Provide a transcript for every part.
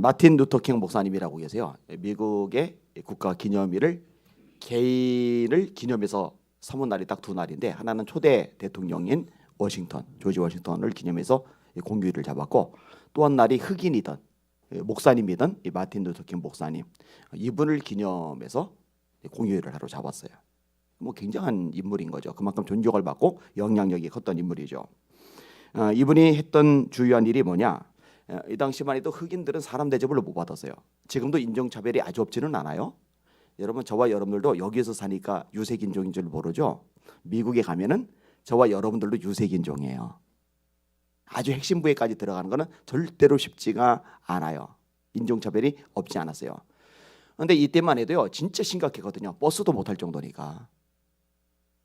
마틴 루터킹 목사님이라고 계세요. 미국의 국가 기념일을 개인을 기념해서 삼은 날이 딱 두 날인데, 하나는 초대 대통령인 조지 워싱턴을 기념해서 공휴일을 잡았고, 또 한 날이 흑인이던 목사님이던 이 마틴 루터킹 목사님, 이분을 기념해서 공휴일을 하루 잡았어요. 뭐 굉장한 인물인 거죠. 그만큼 존경을 받고 영향력이 컸던 인물이죠. 이분이 했던 주요한 일이 뭐냐? 이 당시만 해도 흑인들은 사람 대접을 못 받았어요. 지금도 인종차별이 아주 없지는 않아요. 여러분, 저와 여러분들도 여기에서 사니까 유색인종인 줄 모르죠? 미국에 가면은 저와 여러분들도 유색인종이에요. 아주 핵심 부에까지 들어가는 거는 절대로 쉽지가 않아요. 인종차별이 없지 않았어요. 그런데 이때만 해도요, 진짜 심각했거든요. 버스도 못 탈 정도니까,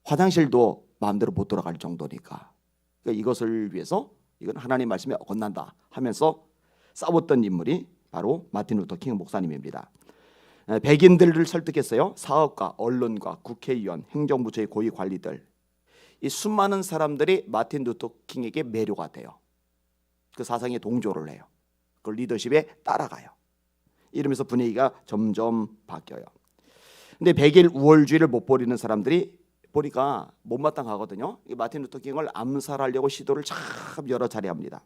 화장실도 마음대로 못 돌아갈 정도니까. 그러니까 이것을 위해서 이건 하나님 말씀에 어긋난다 하면서 싸웠던 인물이 바로 마틴 루터킹 목사님입니다. 백인들을 설득했어요. 사업가, 언론가, 국회의원, 행정부처의 고위 관리들, 이 수많은 사람들이 마틴 루터킹에게 매료가 돼요. 그 사상에 동조를 해요. 그 리더십에 따라가요. 이러면서 분위기가 점점 바뀌어요. 근데 백일 우월주의를 못 버리는 사람들이 보니까 못마땅하거든요. 마틴 루터킹을 암살하려고 시도를 참 여러 차례 합니다.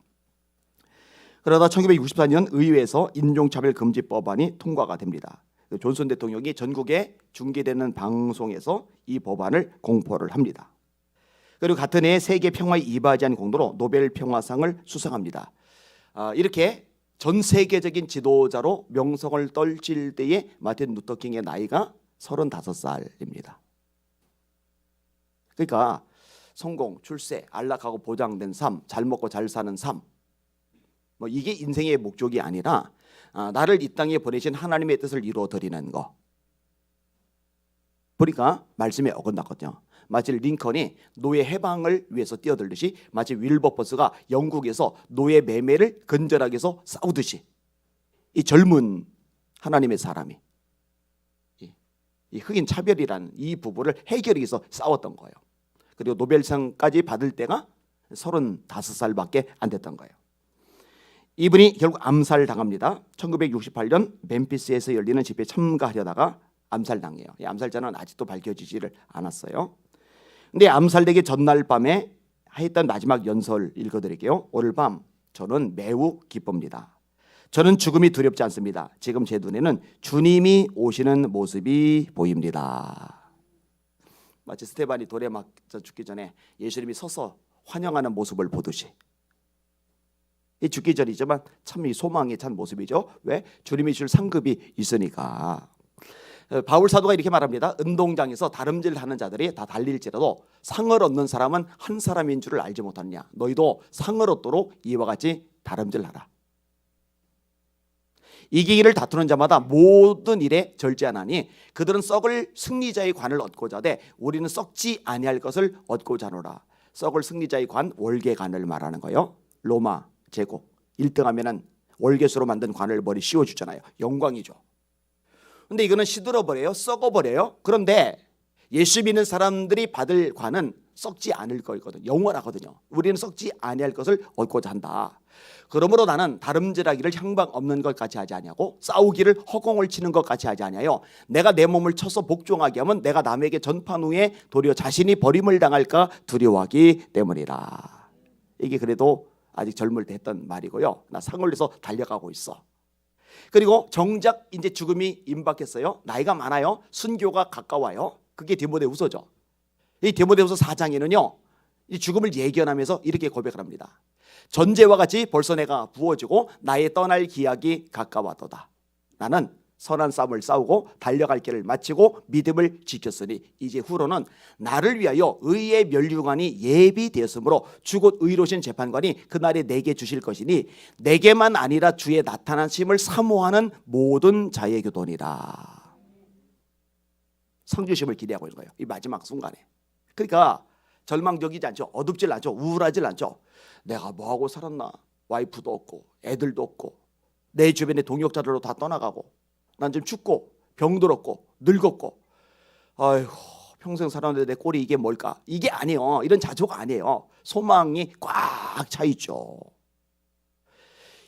그러다 1964년 의회에서 인종차별 금지 법안이 통과가 됩니다. 존슨 대통령이 전국에 중계되는 방송에서 이 법안을 공포를 합니다. 그리고 같은 해에 세계 평화에 이바지한 공로로 노벨 평화상을 수상합니다. 이렇게 전 세계적인 지도자로 명성을 떨칠 때에 마틴 루터킹의 나이가 35살입니다. 그러니까 성공, 출세, 안락하고 보장된 삶, 잘 먹고 잘 사는 삶, 뭐 이게 인생의 목적이 아니라 나를 이 땅에 보내신 하나님의 뜻을 이루어드리는 거. 보니까 말씀에 어긋났거든요. 마치 링컨이 노예 해방을 위해서 뛰어들듯이, 마치 윌버포스가 영국에서 노예 매매를 근절하기 위해서 싸우듯이, 이 젊은 하나님의 사람이 이 흑인 차별이라는 이 부분을 해결하기 위해서 싸웠던 거예요. 그리고 노벨상까지 받을 때가 35살밖에 안 됐던 거예요. 이분이 결국 암살당합니다. 1968년 멤피스에서 열리는 집회에 참가하려다가 암살당해요. 이 암살자는 아직도 밝혀지지를 않았어요. 근데 암살되기 전날 밤에 했던 마지막 연설 읽어드릴게요. 오늘 밤 저는 매우 기쁩니다. 저는 죽음이 두렵지 않습니다. 지금 제 눈에는 주님이 오시는 모습이 보입니다. 마치 스테반이 돌에 맞아 죽기 전에 예수님이 서서 환영하는 모습을 보듯이, 이 죽기 전이지만 참 이 소망에 찬 모습이죠. 왜? 주님이 줄 상급이 있으니까. 바울 사도가 이렇게 말합니다. 운동장에서 다름질하는 자들이 다 달릴지라도 상을 얻는 사람은 한 사람인 줄을 알지 못하느냐. 너희도 상을 얻도록 이와 같이 다름질하라. 이기기를 다투는 자마다 모든 일에 절제하나니 그들은 썩을 승리자의 관을 얻고자 하되 우리는 썩지 아니할 것을 얻고자 하노라. 썩을 승리자의 관, 월계관을 말하는 거예요. 로마 제국 1등하면은 월계수로 만든 관을 머리 씌워주잖아요. 영광이죠. 근데 이거는 시들어버려요. 썩어버려요. 그런데 예수 믿는 사람들이 받을 관은 썩지 않을 거거든요. 영원하거든요. 우리는 썩지 아니할 것을 얻고자 한다. 그러므로 나는 다름질하기를 향방 없는 것 같이 하지 아니하고 싸우기를 허공을 치는 것 같이 하지 아니하여 내가 내 몸을 쳐서 복종하게 하면 내가 남에게 전판 후에 도리어 자신이 버림을 당할까 두려워하기 때문이라. 이게 그래도 아직 젊을 때 했던 말이고요. 나 상을 위해서 달려가고 있어. 그리고 정작 이제 죽음이 임박했어요. 나이가 많아요. 순교가 가까워요. 그게 디모데후서죠. 이 디모데후서 4장에는요, 이 죽음을 예견하면서 이렇게 고백을 합니다. 전제와 같이 벌써 내가 부어지고 나의 떠날 기약이 가까웠도다. 나는 선한 싸움을 싸우고 달려갈 길을 마치고 믿음을 지켰으니 이제 후로는 나를 위하여 의의 면류관이 예비되었으므로 주곧 의로우신 재판관이 그날에 내게 주실 것이니 내게만 아니라 주의 나타나심을 사모하는 모든 자에게도니라. 성주심을 기대하고 있는 거예요. 이 마지막 순간에. 그러니까 절망적이지 않죠. 어둡질 않죠. 우울하질 않죠. 내가 뭐하고 살았나. 와이프도 없고 애들도 없고 내 주변에 동역자들로 다 떠나가고 난 지금 죽고 병들었고 늙었고 아이고 평생 살았는데 내 꼴이 이게 뭘까. 이게 아니에요. 이런 자조가 아니에요. 소망이 꽉 차 있죠.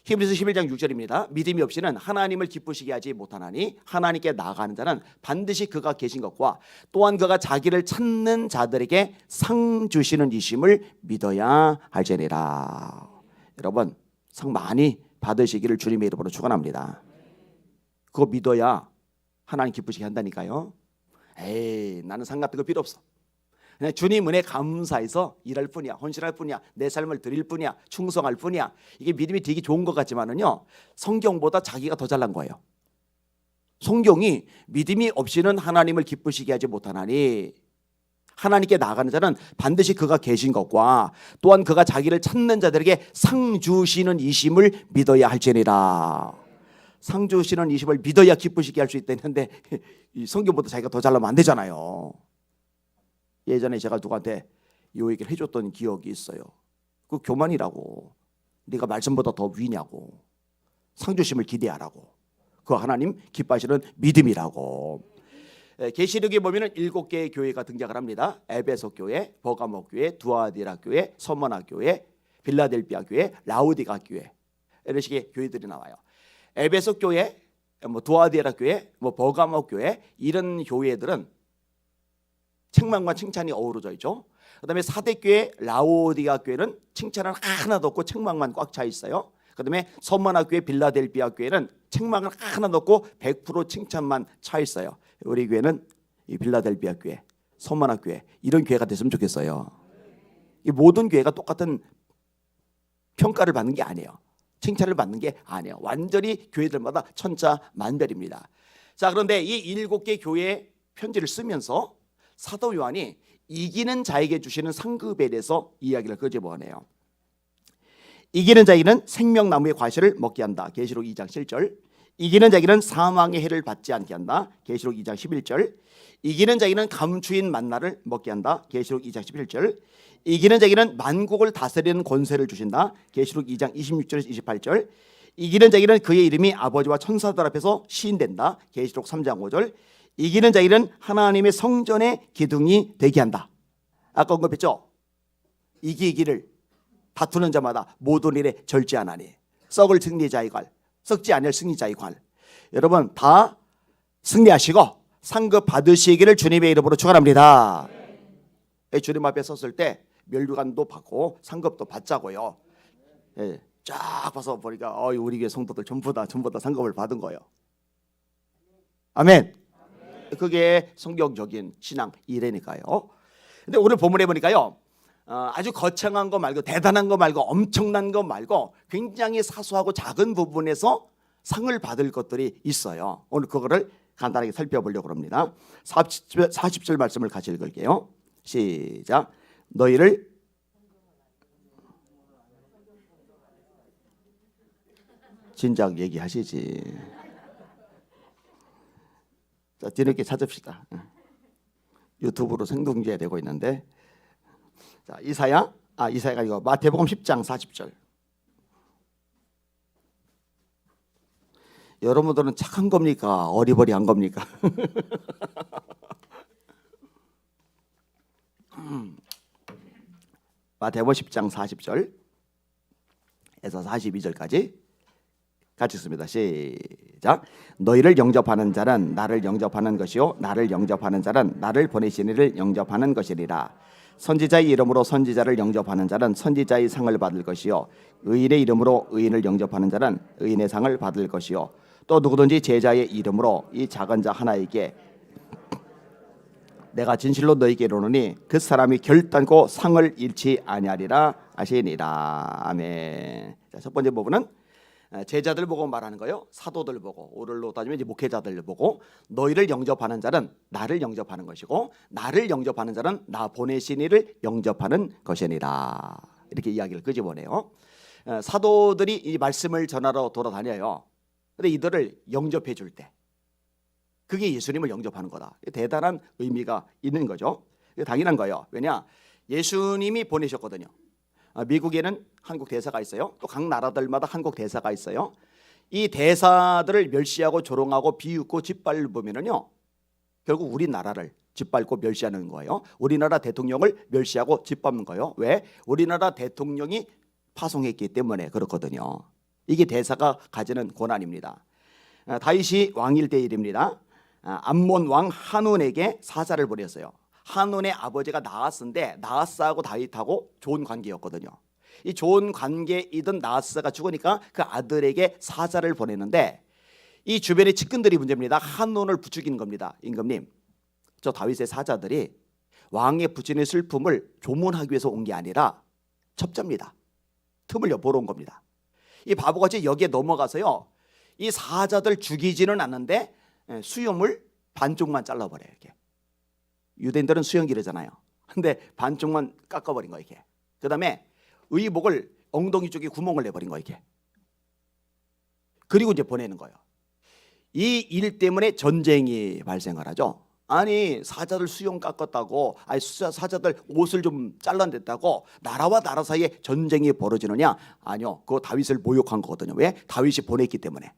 히브리서 11장 6절입니다. 믿음이 없이는 하나님을 기쁘시게 하지 못하나니 하나님께 나아가는 자는 반드시 그가 계신 것과 또한 그가 자기를 찾는 자들에게 상 주시는 이심을 믿어야 할지니라. 여러분, 상 많이 받으시기를 주님의 이름으로 축원합니다. 그거 믿어야 하나님 기쁘시게 한다니까요. 에이, 나는 상 같은 거 필요 없어. 그냥 주님 은혜 감사해서 일할 뿐이야, 헌신할 뿐이야, 내 삶을 드릴 뿐이야, 충성할 뿐이야. 이게 믿음이 되게 좋은 것 같지만은요, 성경보다 자기가 더 잘난 거예요. 성경이 믿음이 없이는 하나님을 기쁘시게 하지 못하나니 하나님께 나아가는 자는 반드시 그가 계신 것과 또한 그가 자기를 찾는 자들에게 상 주시는 이심을 믿어야 할지니라. 상 주시는 이심을 믿어야 기쁘시게 할 수 있다는데 이 성경보다 자기가 더 잘나면 안 되잖아요. 예전에 제가 누구한테 이 얘기를 해줬던 기억이 있어요. 그 교만이라고. 네가 말씀보다 더 위냐고. 상 주심을 기대하라고. 그 하나님 기뻐하시는 믿음이라고. 계시록에 보면은 7개의 교회가 등장을 합니다. 에베소 교회, 버가모 교회, 두아디라 교회, 서머나 교회, 빌라델비아 교회, 라우디가 교회, 이런 식의 교회들이 나와요. 에베소 교회, 두아디라 교회, 버가모 교회, 이런 교회들은 책망과 칭찬이 어우러져 있죠. 그다음에 사대교회, 라우디가 교회는 칭찬은 하나도 없고 책망만 꽉 차 있어요. 그다음에 서머나 교회, 빌라델비아 교회는 책망은 하나도 없고 100% 칭찬만 차 있어요. 우리 교회는 이 빌라델비아 교회, 서머나 교회, 이런 교회가 됐으면 좋겠어요. 이 모든 교회가 똑같은 평가를 받는 게 아니에요. 칭찬을 받는 게 아니에요. 완전히 교회들마다 천차만별입니다. 자, 그런데 이 7개 교회 편지를 쓰면서 사도 요한이 이기는 자에게 주시는 상급에 대해서 이야기를 끄집어내요. 이기는 자에게는 생명나무의 과실을 먹게 한다. 계시록 2장 7절. 이기는 자에게는 사망의 해를 받지 않게 한다. 계시록 2장 11절. 이기는 자에게는 감추인 만나를 먹게 한다. 계시록 2장 11절. 이기는 자에게는 만국을 다스리는 권세를 주신다. 계시록 2장 26절에서 28절. 이기는 자에게는 그의 이름이 아버지와 천사들 앞에서 시인된다. 계시록 3장 5절. 이기는 자에게는 하나님의 성전의 기둥이 되게 한다. 아까 언급했죠. 이기기를 다투는 자마다 모든 일에 절제하나니 썩을 승리자의 관, 썩지 아니할 승리자의 관. 여러분 다 승리하시고 상급 받으시기를 주님의 이름으로 축원합니다. 주님 앞에 섰을 때 멸류관도 받고 상급도 받자고요. 쫙 봐서 보니까 우리 교회 성도들 전부 다 상급을 받은 거예요. 아멘. 그게 성경적인 신앙 이래니까요. 근데 오늘 본문에 보니까요, 아주 거창한 거 말고 대단한 거 말고 엄청난 거 말고 굉장히 사소하고 작은 부분에서 상을 받을 것들이 있어요. 오늘 그거를 간단하게 살펴보려고 합니다. 40절 말씀을 같이 읽을게요. 시작. 너희를 진작 얘기하시지. 자, 뒤늦게 찾읍시다. 유튜브로 생중계 되고 있는데, 자, 이사야가 아니고 마태복음 10장 40절. 여러분들은 착한 겁니까? 어리버리한 겁니까? 마태복음 10장 40절에서 42절까지 같이 읽습니다. 시작. 너희를 영접하는 자는 나를 영접하는 것이요 나를 영접하는 자는 나를 보내신 이를 영접하는 것이리라. 선지자의 이름으로 선지자를 영접하는 자는 선지자의 상을 받을 것이요 의인의 이름으로 의인을 영접하는 자는 의인의 상을 받을 것이요 또 누구든지 제자의 이름으로 이 작은 자 하나에게 내가 진실로 너희에게 이르노니 그 사람이 결단코 상을 잃지 아니하리라 하시니라. 아멘. 자, 첫 번째 부분은 제자들 보고 말하는 거예요. 사도들 보고, 오늘로 따지면 이제 목회자들 보고, 너희를 영접하는 자는 나를 영접하는 것이고 나를 영접하는 자는 나 보내신 이를 영접하는 것이니라. 이렇게 이야기를 끄집어내요. 사도들이 이 말씀을 전하러 돌아다녀요. 근데 이들을 영접해 줄 때 그게 예수님을 영접하는 거다. 대단한 의미가 있는 거죠. 당연한 거예요. 왜냐? 예수님이 보내셨거든요. 미국에는 한국 대사가 있어요. 또 각 나라들마다 한국 대사가 있어요. 이 대사들을 멸시하고 조롱하고 비웃고 짓밟으면은요, 결국 우리나라를 짓밟고 멸시하는 거예요. 우리나라 대통령을 멸시하고 짓밟는 거예요. 왜? 우리나라 대통령이 파송했기 때문에 그렇거든요. 이게 대사가 가지는 권한입니다. 다윗이 왕일 때 일입니다. 암몬 왕 한운에게 사자를 보냈어요. 한운의 아버지가 나하스인데 나하스하고 다윗하고 좋은 관계였거든요. 이 좋은 관계이던 나하스가 죽으니까 그 아들에게 사자를 보내는데 이 주변의 측근들이 문제입니다. 한운을 부추기는 겁니다. 임금님, 저 다윗의 사자들이 왕의 부친의 슬픔을 조문하기 위해서 온 게 아니라 첩자입니다. 틈을 엿보러 온 겁니다. 이 바보같이 여기에 넘어가서요, 이 사자들 죽이지는 않는데 수염을 반쪽만 잘라버려요. 이렇게 유대인들은 수염 기르잖아요. 근데 반쪽만 깎아버린 거예요. 이렇게. 그 다음에 의복을 엉덩이 쪽에 구멍을 내버린 거예요. 이렇게. 그리고 이제 보내는 거예요. 이 일 때문에 전쟁이 발생을 하죠. 아니, 사자들 수염 깎았다고, 아니 사자들 옷을 좀 잘라냈다고 나라와 나라 사이에 전쟁이 벌어지느냐? 아니요, 그거 다윗을 모욕한 거거든요. 왜? 다윗이 보냈기 때문에.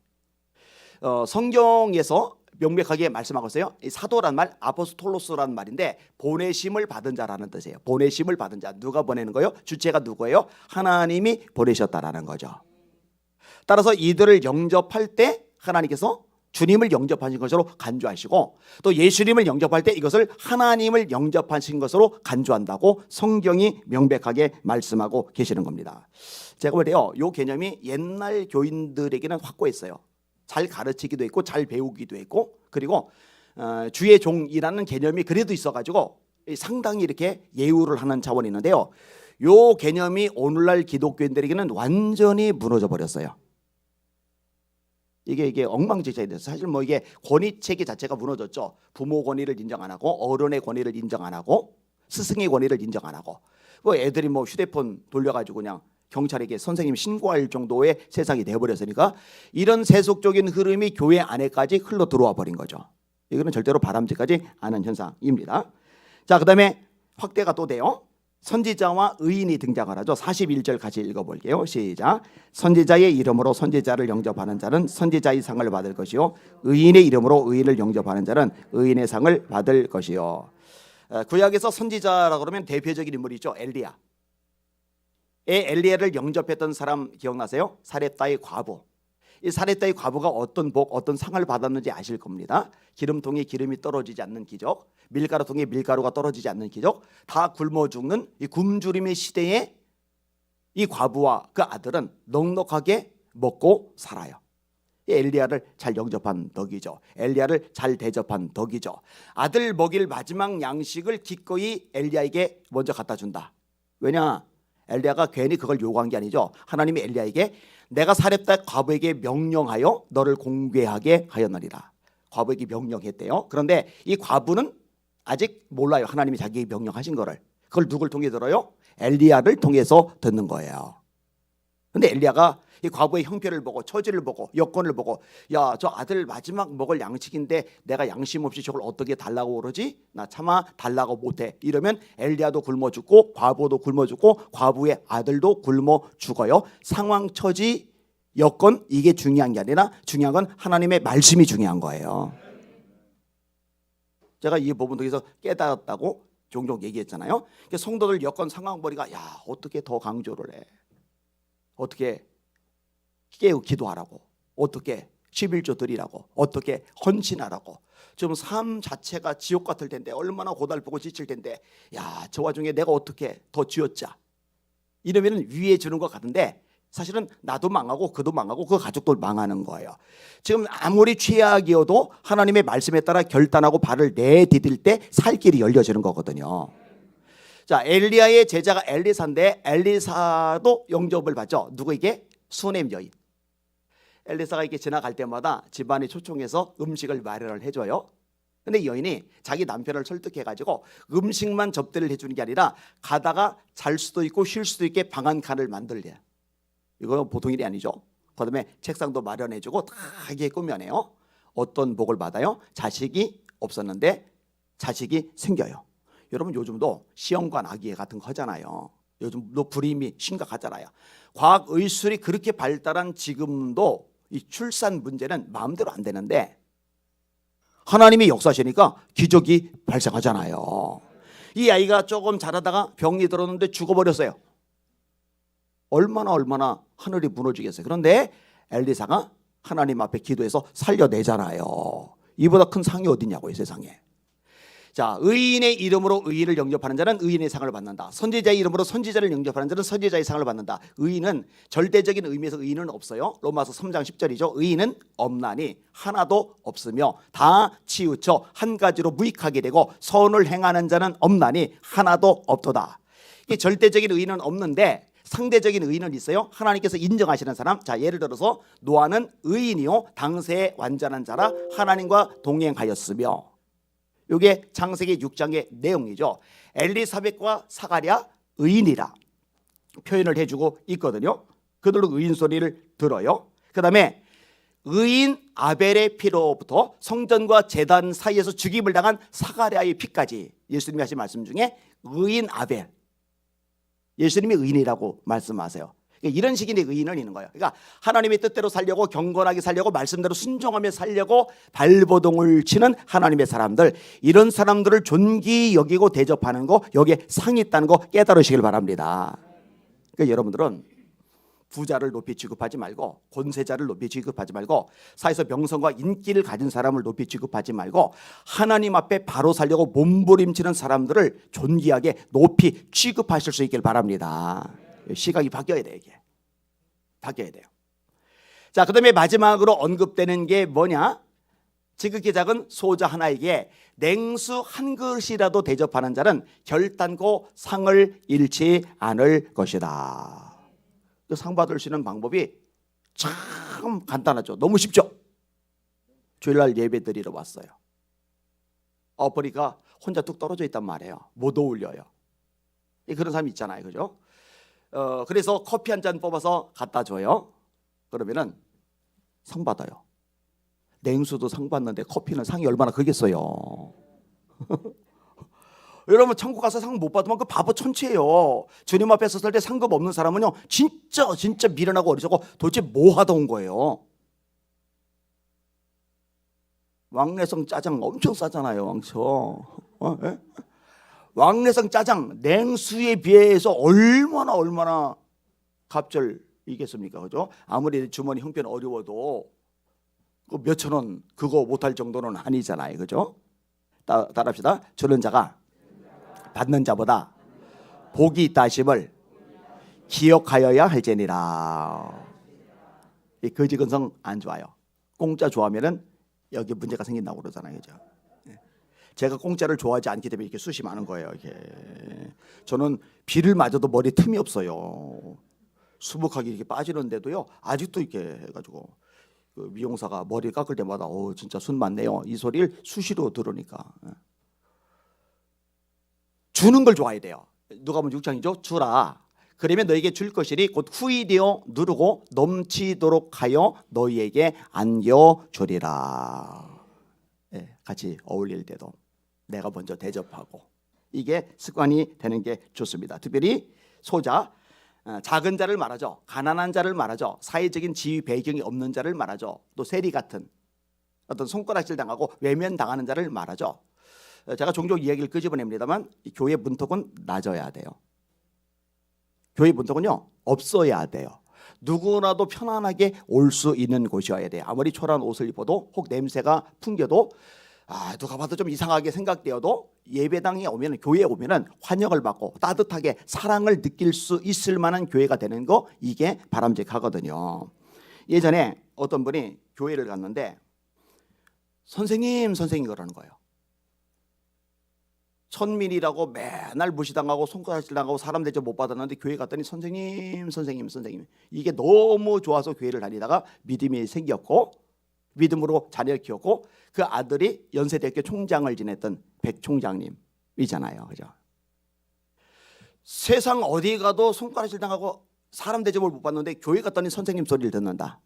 성경에서 명백하게 말씀하고 있어요. 이 사도란 말, 아포스톨로스라는 말인데 보내심을 받은 자라는 뜻이에요. 보내심을 받은 자. 누가 보내는 거예요? 주체가 누구예요? 하나님이 보내셨다라는 거죠. 따라서 이들을 영접할 때 하나님께서 주님을 영접하신 것으로 간주하시고, 또 예수님을 영접할 때 이것을 하나님을 영접하신 것으로 간주한다고 성경이 명백하게 말씀하고 계시는 겁니다. 제가 볼 때요, 이 개념이 옛날 교인들에게는 확고했어요. 잘 가르치기도 했고 잘 배우기도 했고, 그리고 주의 종이라는 개념이 그래도 있어가지고 상당히 이렇게 예우를 하는 차원이 있는데요, 이 개념이 오늘날 기독교인들에게는 완전히 무너져 버렸어요. 이게 엉망진창이 됐어요. 사실 뭐 이게 권위 체계 자체가 무너졌죠. 부모 권위를 인정 안 하고, 어른의 권위를 인정 안 하고, 스승의 권위를 인정 안 하고, 뭐 애들이 뭐 휴대폰 돌려가지고 그냥 경찰에게 선생님 신고할 정도의 세상이 되어버렸으니까 이런 세속적인 흐름이 교회 안에까지 흘러 들어와 버린 거죠. 이거는 절대로 바람직하지 않은 현상입니다. 자, 그 다음에 확대가 또 돼요. 선지자와 의인이 등장을 하죠. 41절 같이 읽어볼게요. 시작. 선지자의 이름으로 선지자를 영접하는 자는 선지자의 상을 받을 것이요, 의인의 이름으로 의인을 영접하는 자는 의인의 상을 받을 것이요. 구약에서 선지자라고 그러면 대표적인 인물이 있죠. 엘리야. 엘리야를 영접했던 사람 기억나세요? 사렙다의 과부. 이 사렙다의 과부가 어떤 복, 어떤 상을 받았는지 아실 겁니다. 기름통에 기름이 떨어지지 않는 기적, 밀가루통에 밀가루가 떨어지지 않는 기적, 다 굶어 죽는 이 굶주림의 시대에 이 과부와 그 아들은 넉넉하게 먹고 살아요. 이 엘리야를 잘 영접한 덕이죠. 엘리야를 잘 대접한 덕이죠. 아들 먹일 마지막 양식을 기꺼이 엘리야에게 먼저 갖다 준다. 왜냐? 엘리야가 괜히 그걸 요구한 게 아니죠. 하나님이 엘리야에게 내가 사렙다 과부에게 명령하여 너를 공개하게 하였느니라. 과부에게 명령했대요. 그런데 이 과부는 아직 몰라요. 하나님이 자기에게 명령하신 거를. 그걸 누굴 통해 들어요? 엘리야를 통해서 듣는 거예요. 그런데 엘리야가 이 과부의 형편을 보고 처지를 보고 여건을 보고, 야, 저 아들 마지막 먹을 양식인데 내가 양심 없이 저걸 어떻게 달라고 그러지? 나 차마 달라고 못해. 이러면 엘리야도 굶어 죽고 과부도 굶어 죽고 과부의 아들도 굶어 죽어요. 상황, 처지, 여건, 이게 중요한 게 아니라 중요한 건 하나님의 말씀이 중요한 거예요. 제가 이 부분 통해서 깨달았다고 종종 얘기했잖아요. 성도들 여건 상황 보니까, 야, 어떻게 더 강조를 해? 어떻게 깨우 기도하라고, 어떻게 11조 드리라고, 어떻게 헌신하라고. 좀 삶 자체가 지옥 같을 텐데, 얼마나 고달프고 지칠 텐데, 야, 저 와중에 내가 어떻게 더 쥐어짜, 이러면 위에 주는 것 같은데 사실은 나도 망하고 그도 망하고 그 가족도 망하는 거예요. 지금 아무리 최악이어도 하나님의 말씀에 따라 결단하고 발을 내디딜 때 살 길이 열려지는 거거든요. 자, 엘리야의 제자가 엘리사인데 엘리사도 영접을 받죠. 누구에게? 수넴 여인. 엘리사가 이렇게 지나갈 때마다 집안이 초청해서 음식을 마련을 해줘요. 근데 이 여인이 자기 남편을 설득해가지고 음식만 접대를 해주는 게 아니라 가다가 잘 수도 있고 쉴 수도 있게 방 한 칸을 만들래. 이거 보통 일이 아니죠. 그다음에 책상도 마련해주고 다 이게 꾸며내요. 어떤 복을 받아요? 자식이 없었는데 자식이 생겨요. 여러분, 요즘도 시험관 아기 같은 거 하잖아요. 요즘도 불임이 심각하잖아요. 과학 의술이 그렇게 발달한 지금도 이 출산 문제는 마음대로 안 되는데 하나님이 역사하시니까 기적이 발생하잖아요. 이 아이가 조금 자라다가 병이 들었는데 죽어버렸어요. 얼마나 하늘이 무너지겠어요. 그런데 엘리사가 하나님 앞에 기도해서 살려내잖아요. 이보다 큰 상이 어디냐고요, 세상에. 자, 의인의 이름으로 의인을 영접하는 자는 의인의 상을 받는다. 선지자의 이름으로 선지자를 영접하는 자는 선지자의 상을 받는다. 의인은 절대적인 의미에서 의인은 없어요. 로마서 3장 10절이죠. 의인은 없나니 하나도 없으며 다 치우쳐 한 가지로 무익하게 되고 선을 행하는 자는 없나니 하나도 없도다. 이게 절대적인 의인은 없는데 상대적인 의인은 있어요. 하나님께서 인정하시는 사람. 자, 예를 들어서 노아는 의인이요 당세의 완전한 자라 하나님과 동행하였으며, 이게 창세기 6장의 내용이죠. 엘리사벳과 사가랴 의인이라 표현을 해주고 있거든요. 그들도 의인 소리를 들어요. 그 다음에 의인 아벨의 피로부터 성전과 제단 사이에서 죽임을 당한 사가랴의 피까지, 예수님이 하신 말씀 중에 의인 아벨, 예수님이 의인이라고 말씀하세요. 이런 식의 의인은 있는 거예요. 그러니까 하나님의 뜻대로 살려고, 경건하게 살려고, 말씀대로 순종하며 살려고 발버둥을 치는 하나님의 사람들, 이런 사람들을 존귀 여기고 대접하는 거, 여기에 상이 있다는 거 깨달으시길 바랍니다. 그러니까 여러분들은 부자를 높이 취급하지 말고, 권세자를 높이 취급하지 말고, 사회에서 명성과 인기를 가진 사람을 높이 취급하지 말고, 하나님 앞에 바로 살려고 몸부림치는 사람들을 존귀하게 높이 취급하실 수 있길 바랍니다. 시각이 바뀌어야 돼요. 이게 바뀌어야 돼요. 자, 그 다음에 마지막으로 언급되는 게 뭐냐? 지극히 작은 소자 하나에게 냉수 한 그릇이라도 대접하는 자는 결단코 상을 잃지 않을 것이다. 상 받을 수 있는 방법이 참 간단하죠. 너무 쉽죠. 주일날 예배 드리러 왔어요. 보니까 혼자 뚝 떨어져 있단 말이에요. 못 어울려요. 그런 사람이 있잖아요. 그죠? 그래서 커피 한 잔 뽑아서 갖다 줘요. 그러면은 상 받아요. 냉수도 상 받는데 커피는 상이 얼마나 크겠어요. 여러분 천국 가서 상 못 받으면 그 바보 천치예요. 주님 앞에 섰을 때 상급 없는 사람은요 진짜 미련하고 어리석고 도대체 뭐 하다 온 거예요. 왕래성 짜장 엄청 싸잖아요. 왕청. 왕래성 짜장 냉수에 비해서 얼마나 갑절이겠습니까? 그죠? 아무리 주머니 형편 어려워도 그 몇천 원 그거 못할 정도는 아니잖아요. 그죠? 따라합시다. 주는 자가 받는 자보다 복이 있다 하심을 기억하여야 할지니라. 이 거지 근성 안 좋아요. 공짜 좋아하면은 여기 문제가 생긴다고 그러잖아요. 그죠? 제가 공짜를 좋아하지 않기 때문에 이렇게 숱이 많은 거예요. 이렇게. 저는 비를 맞아도 머리 틈이 없어요. 수북하게 이렇게 빠지는데도요. 아직도 이렇게 해가지고 그 미용사가 머리 깎을 때마다 진짜 숱 많네요. 이 소리를 수시로 들으니까. 주는 걸 좋아해야 돼요. 누가복음 6장이죠. 주라. 그러면 너에게 줄 것이니 곧 후이되어 누르고 넘치도록 하여 너희에게 안겨주리라. 같이 어울릴 때도 내가 먼저 대접하고, 이게 습관이 되는 게 좋습니다. 특별히 소자, 작은 자를 말하죠. 가난한 자를 말하죠. 사회적인 지위 배경이 없는 자를 말하죠. 또 세리 같은 어떤 손가락질 당하고 외면당하는 자를 말하죠. 제가 종종 이야기를 끄집어냅니다만 교회 문턱은 낮아야 돼요. 교회 문턱은요 없어야 돼요. 누구나도 편안하게 올 수 있는 곳이어야 돼요. 아무리 초라한 옷을 입어도, 혹 냄새가 풍겨도, 누가 봐도 좀 이상하게 생각되어도 예배당에 오면, 교회에 오면은 환영을 받고 따뜻하게 사랑을 느낄 수 있을 만한 교회가 되는 거, 이게 바람직하거든요. 예전에 어떤 분이 교회를 갔는데 선생님 그러는 거예요. 천민이라고 맨날 무시당하고 손가락질 당하고 사람 대접 못 받았는데 교회 갔더니 선생님 이게 너무 좋아서 교회를 다니다가 믿음이 생겼고 믿음으로 자녀를 키웠고, 그 아들이 연세대학교 총장을 지냈던 백 총장님이잖아요. 그죠? 세상 어디 가도 손가락질 당하고 사람 대접을 못 받는데 교회 갔더니 선생님 소리를 듣는다.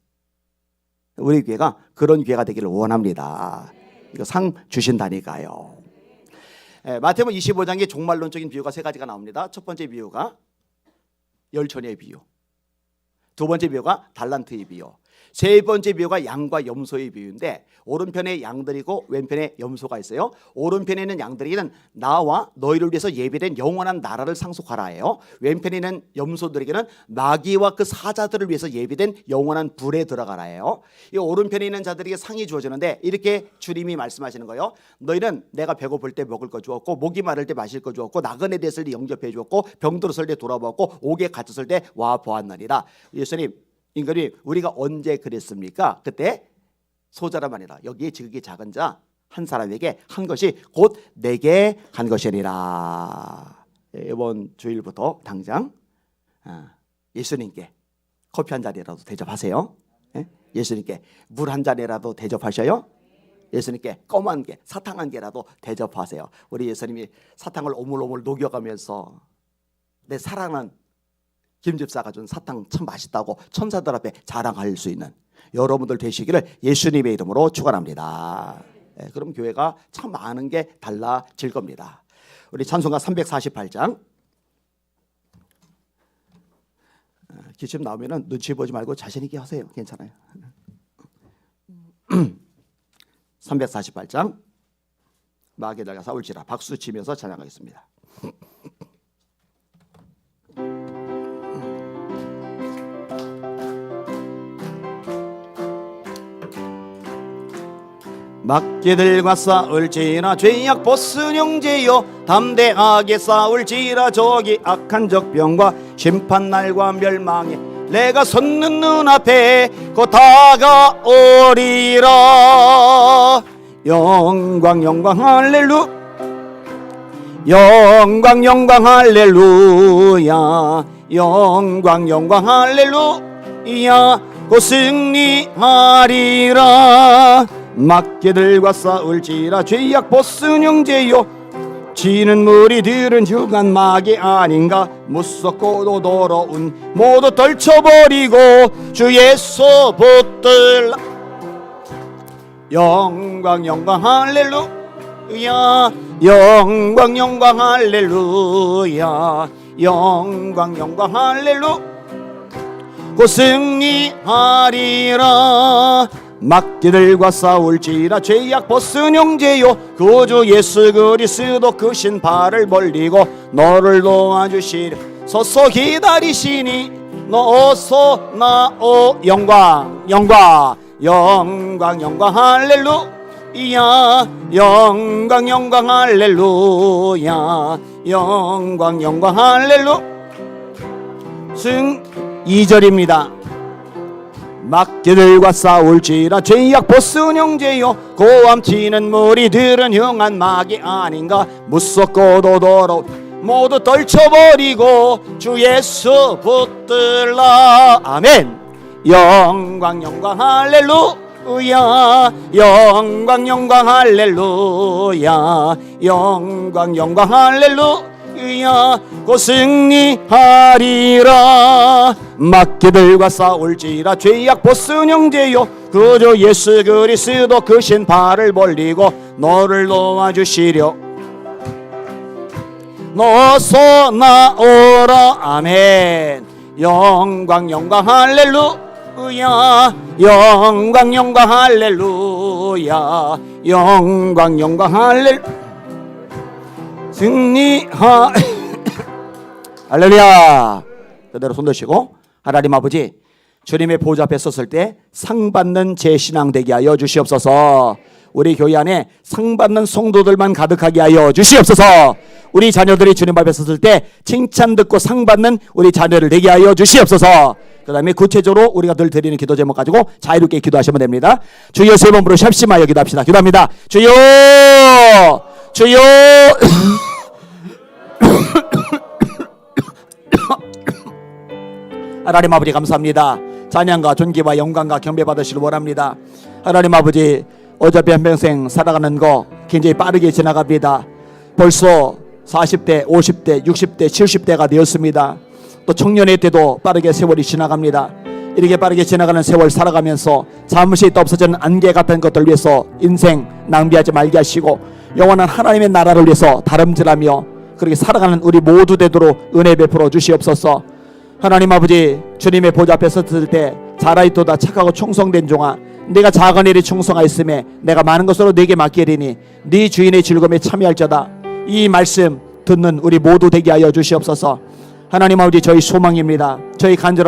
우리 교회가 그런 교회가 되기를 원합니다. 이거 상 주신다니까요. 마태복음 25장에 종말론적인 비유가 세 가지가 나옵니다. 첫 번째 비유가 열천의 비유, 두 번째 비유가 달란트의 비유. 세 번째 비유가 양과 염소의 비유인데 오른편에 양들이고 왼편에 염소가 있어요. 오른편에 있는 양들에게는 나와 너희를 위해서 예비된 영원한 나라를 상속하라예요. 왼편에 있는 염소들에게는 마귀와 그 사자들을 위해서 예비된 영원한 불에 들어가라예요. 이 오른편에 있는 자들에게 상이 주어지는데 이렇게 주님이 말씀하시는 거예요. 너희는 내가 배고플 때 먹을 거 주었고 목이 마를 때 마실 거 주었고 나그네 됐을 때 영접해 주었고 병들었을 때 돌아보았고 옥에 갇혔을 때 와 보았느니라. 예수님, 임금님, 우리가 언제 그랬습니까? 그때 소자란 말이라. 여기에 지극히 작은 자 한 사람에게 한 것이 곧 내게 한 것이니라. 이번 주일부터 당장 예수님께 커피 한 잔이라도 대접하세요. 예수님께 물 한 잔이라도 대접하셔요. 예수님께 껌 한 개, 사탕 한 개라도 대접하세요. 우리 예수님이 사탕을 오물오물 녹여가면서 내 사랑하는 김집사가 준 사탕 참 맛있다고 천사들 앞에 자랑할 수 있는 여러분들 되시기를 예수님의 이름으로 축원합니다. 그럼 교회가 참 많은 게 달라질 겁니다. 우리 찬송가 348장 기침 나오면은 눈치 보지 말고 자신 있게 하세요. 괜찮아요. 348장 마귀의 날과 싸울지라 박수 치면서 찬양하겠습니다. 마귀들과 싸울지라 죄악 보스 형제여 담대하게 싸울지라 저기 악한 적병과 심판날과 멸망에 내가 섰는 눈앞에 곧 다가오리라. 영광 영광 할렐루 영광 영광 할렐루야 영광 영광 할렐루야 곧 승리하리라. 마귀들과 싸울지라 죄악 보스 형제여 지는 무리들은 흉한 마귀 아닌가 무섭고도 더러운 모두 떨쳐버리고 주 예수 붙들라. 영광 영광 할렐루야 영광 영광 할렐루야 영광 영광 할렐루 곧 승리하리라. 마귀들과 싸울지라 죄악 벗은 형제요 구주 예수 그리스도 그 신발을 벌리고 너를 도와주시리 서서 기다리시니 너 어서 나오. 영광 영광 영광 영광 할렐루야 영광 영광 할렐루야 영광 영광 할렐루. 승 2절입니다. 마귀들과 싸울지라 죄악 벗은 형제요 고함치는 무리들은 흉한 마귀 아닌가 무섭고도 더러운 모두 떨쳐버리고 주 예수 붙들라. 아멘. 영광 영광 할렐루야 영광 영광 할렐루야 영광 영광 할렐루야 곧 승리하리라. 마귀들과 싸울지라 죄악 벗은 형제요 그저 예수 그리스도 그 신발을 벌리고 너를 도와주시려 너 어서 나오라. 아멘. 영광 영광 할렐루야 영광 영광 할렐루야 영광 영광 할렐루. 승리하 할렐루야. 그대로 손 드시고 하나님 아버지 주님의 보좌 앞에 섰을 때 상 받는 제 신앙 되게 하여 주시옵소서. 우리 교회 안에 상 받는 성도들만 가득하게 하여 주시옵소서. 우리 자녀들이 주님 앞에 섰을 때 칭찬 듣고 상 받는 우리 자녀를 되게 하여 주시옵소서. 그 다음에 구체적으로 우리가 늘 드리는 기도 제목 가지고 자유롭게 기도하시면 됩니다. 주 예수의 이름으로 샵심하여 기도합시다. 기도합니다. 주여 주여 하나님 아버지 감사합니다. 찬양과 존귀와 영광과 경배 받으시길 원합니다. 하나님 아버지 어차피 한평생 살아가는 거 굉장히 빠르게 지나갑니다. 벌써 40대 50대 60대 70대가 되었습니다. 또 청년의 때도 빠르게 세월이 지나갑니다. 이렇게 빠르게 지나가는 세월 살아가면서 잠시 있다 없어지는 안개 같은 것들 위해서 인생 낭비하지 말게 하시고 영원한 하나님의 나라를 위해서 다름질하며 그렇게 살아가는 우리 모두 되도록 은혜 베풀어 주시옵소서. 하나님 아버지 주님의 보좌 앞에 섰을 때 잘하였도다 착하고 충성된 종아, 내가 작은 일에 충성하였음에 내가 많은 것으로 네게 맡기리니 네 주인의 즐거움에 참여할지어다. 이 말씀 듣는 우리 모두 되게 하여 주시옵소서. 하나님 아버지, 저희 소망입니다. 저희 간절한